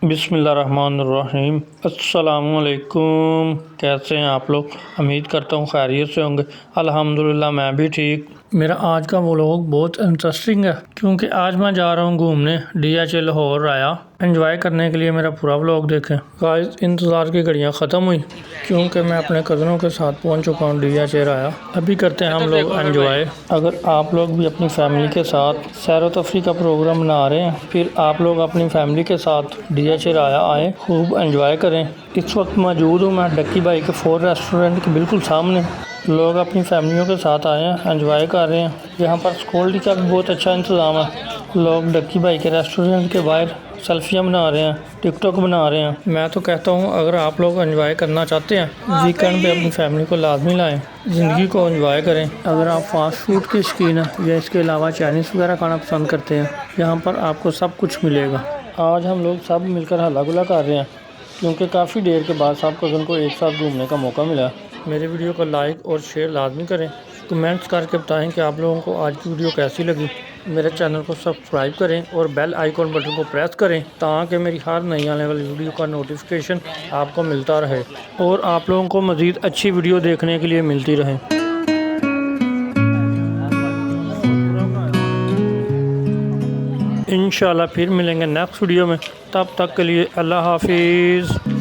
बिस्मिल्लाहिर्रहमानिर्रहीम। अस्सलामुअलैकुम। कैसे हैं आप लोग? उम्मीद करता हूँ खैरियत से होंगे। अल्हम्दुलिल्लाह मैं भी ठीक। मेरा आज का व्लॉग बहुत इंटरेस्टिंग है क्योंकि आज मैं जा रहा हूँ घूमने DHA लाहौर आया। एंजॉय करने के लिए मेरा पूरा व्लॉग देखें। गाइस इंतज़ार की घड़ियाँ ख़त्म हुई क्योंकि मैं अपने कज़नों के साथ पहुँच चुका हूँ DHA आया। अभी करते हैं हम लोग एंजॉय। अगर आप लोग भी अपनी फैमिली के साथ सैर व तफरी का प्रोग्राम बना रहे हैं, फिर आप लोग अपनी फैमिली के साथ DHA आया आए, खूब एंजॉय करें। इस वक्त मौजूद हूँ मैं डक्की भाई के 4 रेस्टोरेंट के बिल्कुल सामने। लोग अपनी फैमिलियों के साथ आए हैं, एंजॉय कर रहे हैं। यहाँ पर सिक्योरिटी का भी बहुत अच्छा इंतज़ाम है। लोग डक्की भाई के रेस्टोरेंट के बाहर सेल्फियाँ बना रहे हैं, टिकटॉक बना रहे हैं। मैं तो कहता हूँ अगर आप लोग एंजॉय करना चाहते हैं, वीकेंड पे अपनी फैमिली को लाजमी लाएं, ज़िंदगी को एंजॉय करें। अगर आप फास्ट फूड के शौकीन हैं या इसके अलावा चाइनीज़ वगैरह खाना पसंद करते हैं, यहाँ पर आपको सब कुछ मिलेगा। आज हम लोग सब मिलकर हल्ला गुल्ला कर रहे हैं क्योंकि काफ़ी देर के बाद सब कज़न को एक साथ घूमने का मौका मिला। मेरे वीडियो को लाइक और शेयर लाजमी करें। कमेंट्स करके बताएं कि आप लोगों को आज की वीडियो कैसी लगी। मेरे चैनल को सब्सक्राइब करें और बेल आइकॉन बटन को प्रेस करें ताकि मेरी हर नई आने वाली वीडियो का नोटिफिकेशन आपको मिलता रहे और आप लोगों को मज़ीद अच्छी वीडियो देखने के लिए मिलती रहे। इंशाल्लाह फिर मिलेंगे नेक्स्ट वीडियो में। तब तक के लिए अल्लाह हाफिज़।